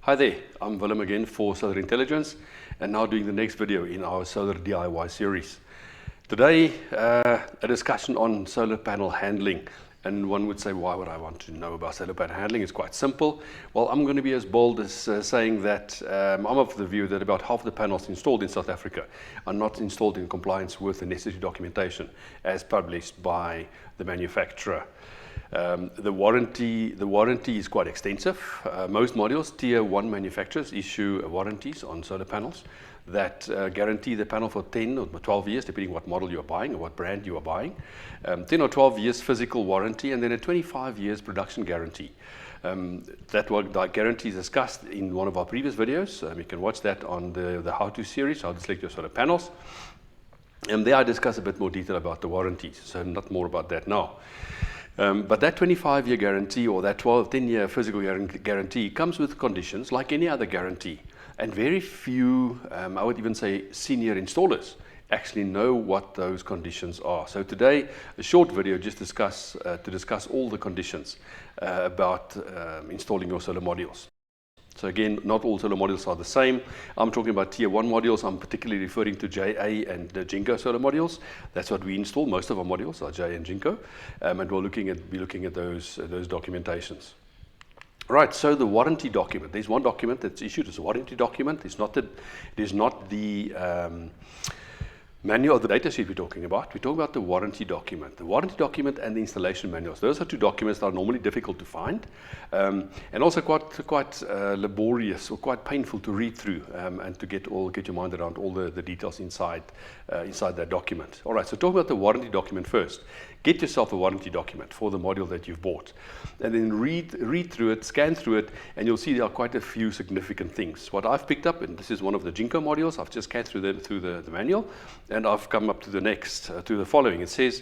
Hi there, I'm Willem again for Solar Intelligence and now doing the next video in our solar DIY series. Today, a discussion on solar panel handling. And one would say, why would I want to know about solar panel handling? It's quite simple. Well, I'm going to be as bold as saying that I'm of the view that about half the panels installed in South Africa are not installed in compliance with the necessary documentation as published by the manufacturer. The warranty is quite extensive. Most modules, tier 1 manufacturers issue warranties on solar panels that guarantee the panel for 10 or 12 years, depending what model you are buying or what brand you are buying. 10 or 12 years physical warranty, and then a 25 years production guarantee. That guarantee is discussed in one of our previous videos. You can watch that on the how-to series, how to select your solar panels. And there I discuss a bit more detail about the warranties, so not more about that now. But that 25-year guarantee or that 10-year physical guarantee comes with conditions like any other guarantee. And very few, I would even say senior installers, actually know what those conditions are. So today, a short video just to discuss all the conditions about installing your solar modules. So again, not all solar modules are the same. I'm talking about tier 1 modules. I'm particularly referring to JA and Jinko solar modules. That's what we install. Most of our modules are JA and Jinko. And we'll be looking at those documentations. Right, so the warranty document. There's one document that's issued as a warranty document. It is not the manual of the data sheet we're talking about. We're talking about the warranty document. The warranty document and the installation manuals. Those are two documents that are normally difficult to find and also quite laborious or quite painful to read through and to get your mind around all the details inside that document. All right, so talk about the warranty document first. Get yourself a warranty document for the module that you've bought, and then read through it, scan through it, and you'll see there are quite a few significant things. What I've picked up, and this is one of the Jinko modules, I've just scanned through the manual, and I've come up to the following. It says,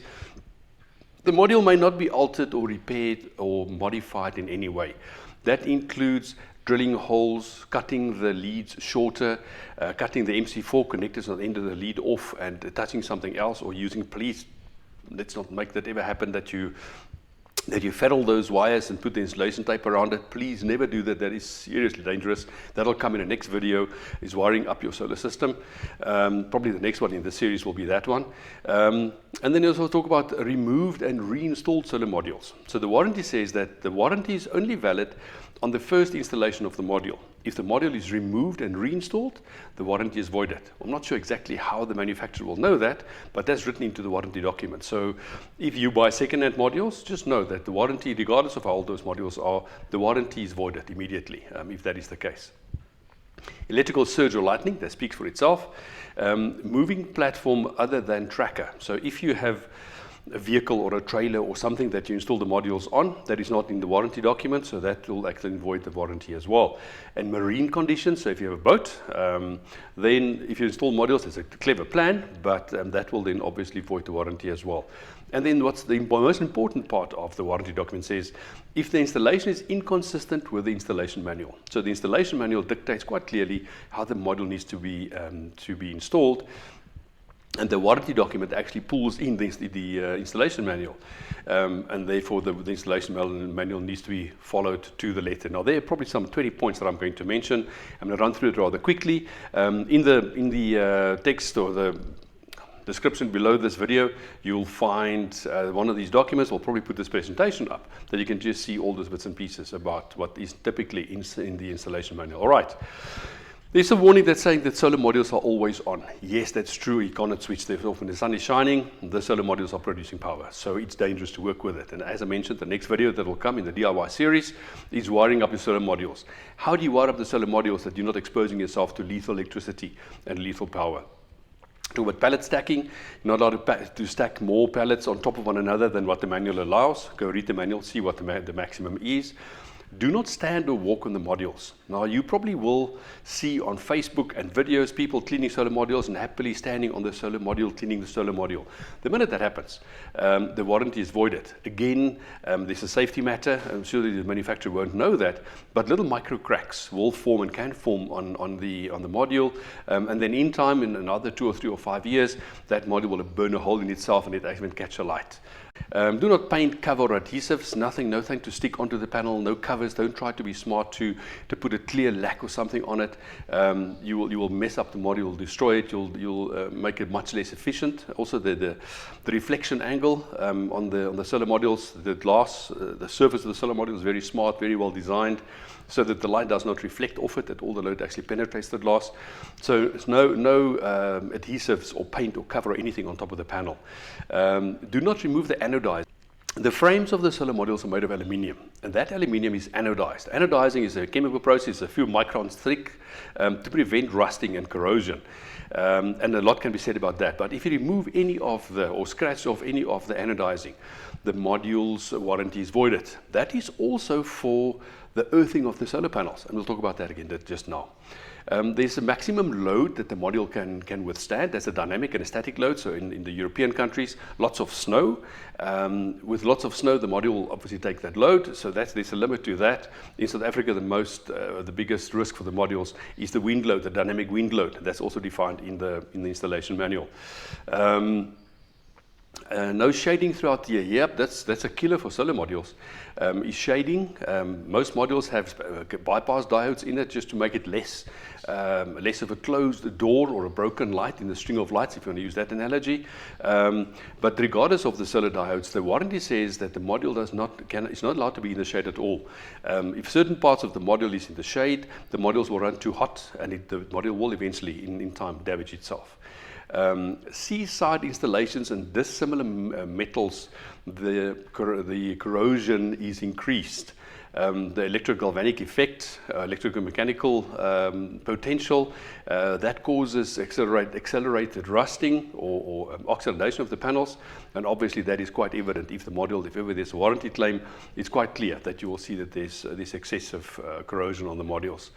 the module may not be altered or repaired or modified in any way. That includes drilling holes, cutting the leads shorter, cutting the MC4 connectors on the end of the lead off and attaching something else, or using, please, let's not make that ever happen, that you ferrule those wires and put the insulation tape around it. Please never do that. That is seriously dangerous. That'll come in the next video, is wiring up your solar system. Probably the next one in the series will be that one. And then also talk about removed and reinstalled solar modules. So the warranty says that the warranty is only valid on the first installation of the module. If the module is removed and reinstalled, the warranty is voided. I'm not sure exactly how the manufacturer will know that, but that's written into the warranty document. So if you buy second-hand modules, just know that the warranty, regardless of how old those modules are, the warranty is voided immediately, if that is the case. Electrical surge or lightning, that speaks for itself. Moving platform other than tracker. So if you have a vehicle or a trailer or something that you install the modules on, that is not in the warranty document, so that will actually void the warranty as well. And marine conditions, so if you have a boat, then if you install modules, it's a clever plan, but that will then obviously void the warranty as well. And then what's the most important part of the warranty document says, if the installation is inconsistent with the installation manual. So the installation manual dictates quite clearly how the module needs to be installed. And the warranty document actually pulls in the installation manual. And therefore the installation manual needs to be followed to the letter. Now there are probably some 20 points that I'm going to mention. I'm going to run through it rather quickly. In the text or the description below this video, you'll find one of these documents. We'll probably put this presentation up, that you can just see all those bits and pieces about what is typically in the installation manual. All right. There's a warning that's saying that solar modules are always on. Yes, that's true. You cannot switch them off when the sun is shining. The solar modules are producing power, so it's dangerous to work with it. And as I mentioned, the next video that will come in the DIY series is wiring up your solar modules. How do you wire up the solar modules that you're not exposing yourself to lethal electricity and lethal power? Talk about pallet stacking. You're not allowed to stack more pallets on top of one another than what the manual allows. Go read the manual, see what the maximum is. Do not stand or walk on the modules. Now, you probably will see on Facebook and videos people cleaning solar modules and happily standing on the solar module, cleaning the solar module. The minute that happens, the warranty is voided. Again, there's a safety matter. I'm sure the manufacturer won't know that, but little micro cracks will form and can form on the module. And then in time, in another 2 or 3 or 5 years, that module will burn a hole in itself and it actually catch a light. Do not paint, cover, or adhesives. Nothing to stick onto the panel. No covers. Don't try to be smart to put a clear lack or something on it. You will mess up the module, destroy it. You'll make it much less efficient. Also, the reflection angle on the solar modules, the glass, the surface of the solar module is very smart, very well designed, so that the light does not reflect off it, that all the light actually penetrates the glass. So there's no adhesives or paint or cover or anything on top of the panel. Do not remove the anodize. The frames of the solar modules are made of aluminium, and that aluminium is anodized. Anodizing is a chemical process, a few microns thick, to prevent rusting and corrosion. And a lot can be said about that. But if you remove any of or scratch off any of the anodizing, the module's warranty is voided. That is also for the earthing of the solar panels, and we'll talk about that again just now. There's a maximum load that the module can withstand. There's a dynamic and a static load. So in the European countries, lots of snow. With lots of snow, the module will obviously take that load. So there's a limit to that. In South Africa, the biggest risk for the modules is the wind load, the dynamic wind load. That's also defined in the installation manual. No shading throughout the year. Yep, that's a killer for solar modules. Is shading. Most modules have bypass diodes in it just to make it less of a closed door or a broken light in the string of lights, if you want to use that analogy. But regardless of the solar diodes, the warranty says that the module is not allowed to be in the shade at all. If certain parts of the module is in the shade, the modules will run too hot, and the module will eventually, in time, damage itself. Seaside installations and dissimilar metals, the corrosion is increased. The electrogalvanic effect, electromechanical potential, that causes accelerated rusting or oxidation of the panels, and obviously that is quite evident. If ever there's a warranty claim, it's quite clear that you will see that there's this excessive corrosion on the modules.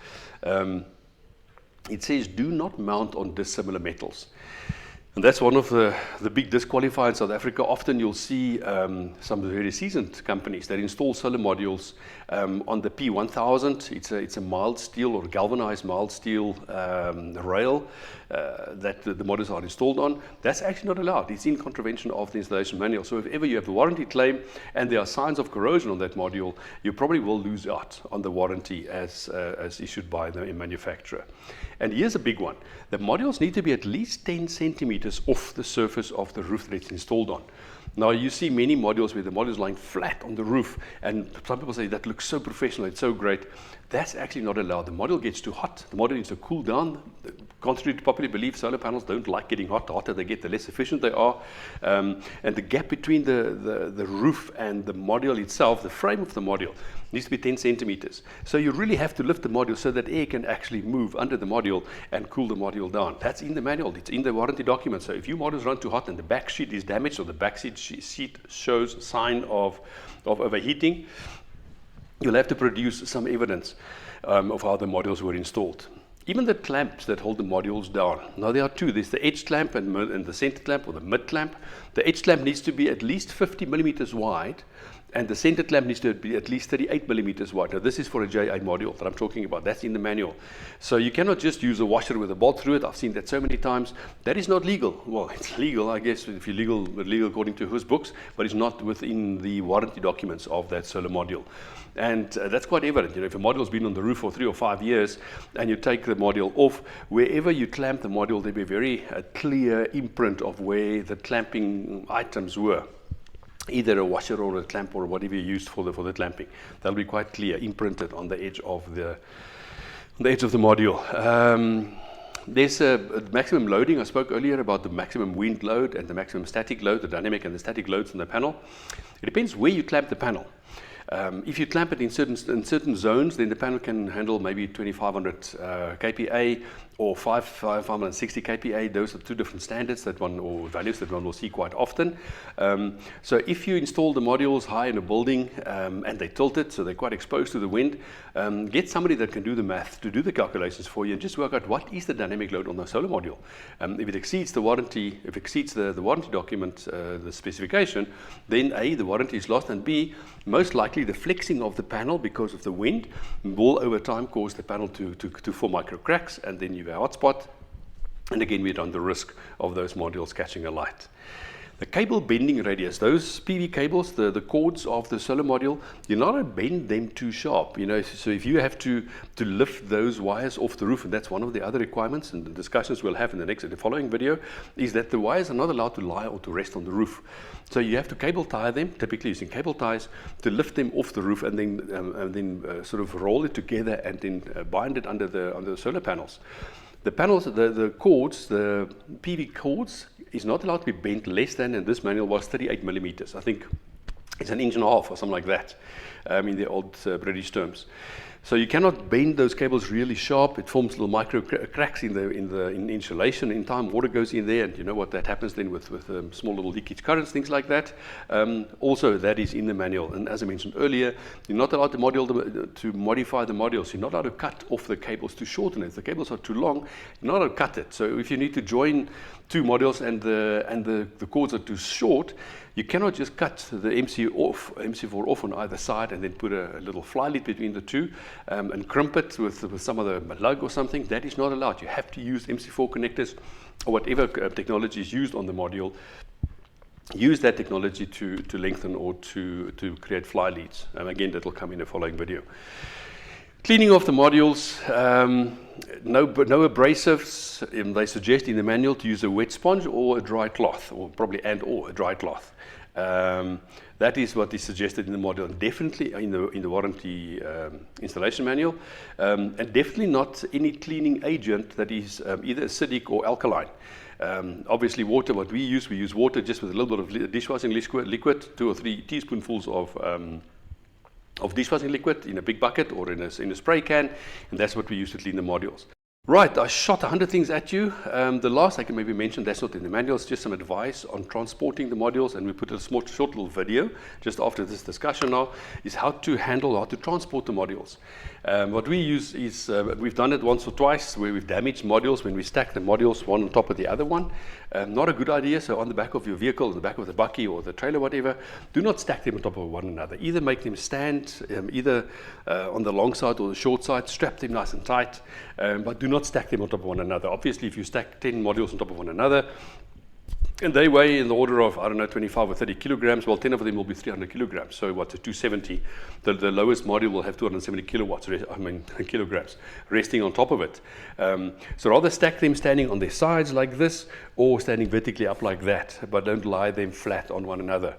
It says do not mount on dissimilar metals. And that's one of the big disqualifiers in South Africa. Often you'll see some very seasoned companies that install solar modules on the P1000. It's a mild steel or galvanized mild steel rail that the modules are installed on. That's actually not allowed. It's in contravention of the installation manual. So if ever you have a warranty claim and there are signs of corrosion on that module, you probably will lose out on the warranty as issued by the manufacturer. And here's a big one. The modules need to be at least 10 centimeters off the surface of the roof that it's installed on. Now, you see many modules where the module is lying flat on the roof, and some people say that looks so professional, it's so great. That's actually not allowed. The module gets too hot. The module needs to cool down. Contrary to popular belief, solar panels don't like getting hot. The hotter they get, the less efficient they are. And the gap between the roof and the module itself, the frame of the module, needs to be 10 centimeters. So you really have to lift the module so that air can actually move under the module and cool the module down. That's in the manual. It's in the warranty document. So if your modules run too hot and the back sheet is damaged or the back seat shows sign of overheating, you'll have to produce some evidence of how the modules were installed. Even the clamps that hold the modules down. Now there are two. There's the edge clamp and the center clamp or the mid clamp. The edge clamp needs to be at least 50 millimeters wide, and the center clamp needs to be at least 38 millimeters wide. Now this is for a JA module that I'm talking about. That's in the manual. So you cannot just use a washer with a bolt through it. I've seen that so many times. That is not legal. Well, it's legal, I guess, if you're legal according to whose books, but it's not within the warranty documents of that solar module. And that's quite evident. If a module's been on the roof for 3 or 5 years and you take the module off, wherever you clamp the module, there'll be a very clear imprint of where the clamping items were. Either a washer or a clamp or whatever you used for the clamping. That'll be quite clear, imprinted on the edge of the module. There's a maximum loading. I spoke earlier about the maximum wind load and the maximum static load, the dynamic and the static loads on the panel. It depends where you clamp the panel. If you clamp it in certain zones, then the panel can handle maybe 2500 kPa or 560 kPa. Those are two different standards or values that one will see quite often. So if you install the modules high in a building and they tilted, so they're quite exposed to the wind, get somebody that can do the math to do the calculations for you and just work out what is the dynamic load on the solar module. If it exceeds the warranty, the warranty document, the specification, then A, the warranty is lost, and B, most likely the flexing of the panel because of the wind will over time cause the panel to form micro cracks, and then you have a hot spot, and again we run the risk of those modules catching alight. The cable bending radius, those PV cables, the cords of the solar module, you're not going to bend them too sharp. So if you have to lift those wires off the roof, and that's one of the other requirements, and the discussions we'll have in the following video, is that the wires are not allowed to lie or to rest on the roof. So you have to cable tie them, typically using cable ties, to lift them off the roof and then sort of roll it together and then bind it under the solar panels. The panels, the cords, the PV cords, is not allowed to be bent less than, and this manual was 38 millimeters. I think it's 1.5 inches or something like that, in the old British terms. So you cannot bend those cables really sharp. It forms little micro cracks in insulation. In time, water goes in there, and you know what that happens then with small little leakage currents, things like that. Also, that is in the manual. And as I mentioned earlier, you're not allowed to modify the modules. You're not allowed to cut off the cables to shorten it. If the cables are too long, you're not allowed to cut it. So if you need to join two modules and the cords are too short, you cannot just cut the MC4 off on either side and then put a little fly lead between the two and crimp it with some other lug or something. That is not allowed. You have to use MC4 connectors or whatever technology is used on the module. Use that technology to lengthen or to create fly leads. Again, that will come in the following video. Cleaning off the modules, no abrasives. They suggest in the manual to use a wet sponge or a dry cloth, or probably or a dry cloth. That is what is suggested in the module, and definitely in the warranty installation manual, and definitely not any cleaning agent that is either acidic or alkaline. Obviously, water. What we use water just with a little bit of dishwashing liquid, 2 or 3 teaspoonfuls of dishwashing liquid in a big bucket or in a spray can, and that's what we use to clean the modules. Right, I shot 100 things at you. The last I can maybe mention, that's not in the manual, it's just some advice on transporting the modules, and we put a short little video just after this discussion now, is how to transport the modules. What we use is, we've done it once or twice where we've damaged modules when we stack the modules one on top of the other one. Not a good idea. So on the back of your vehicle, on the back of the bakkie or the trailer, whatever, do not stack them on top of one another. Either make them stand, either on the long side or the short side, strap them nice and tight, but do not stack them on top of one another. Obviously, if you stack 10 modules on top of one another, and they weigh in the order of, 25 or 30 kilograms, well, 10 of them will be 300 kilograms. So what's a 270? The lowest module will have 270 kilograms resting on top of it. So rather stack them standing on their sides like this, or standing vertically up like that, but don't lie them flat on one another.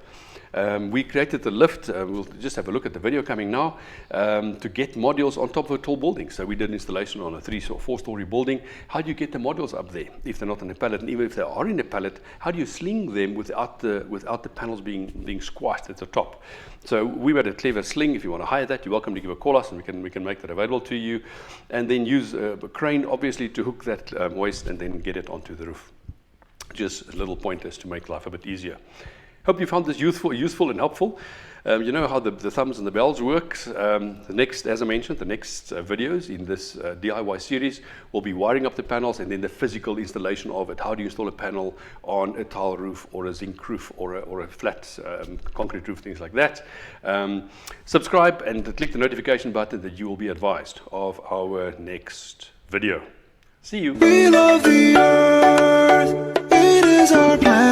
We created the lift, we'll just have a look at the video coming now, to get modules on top of a tall building. So we did an installation on a 3 or 4 story building. How do you get the modules up there if they're not on a pallet? And even if they are in a pallet, how do you sling them without the panels being squashed at the top? So we had a clever sling. If you want to hire that, you're welcome to give a call us, and we can make that available to you. And then use a crane, obviously, to hook that hoist and then get it onto the roof. Just little pointers to make life a bit easier. Hope you found this useful and helpful. You know how the thumbs and the bells works. As I mentioned, the next videos in this DIY series will be wiring up the panels and then the physical installation of it. How do you install a panel on a tile roof or a zinc roof or a flat concrete roof, things like that. Subscribe and click the notification button that you will be advised of our next video. See you. We love the earth, it is our plan.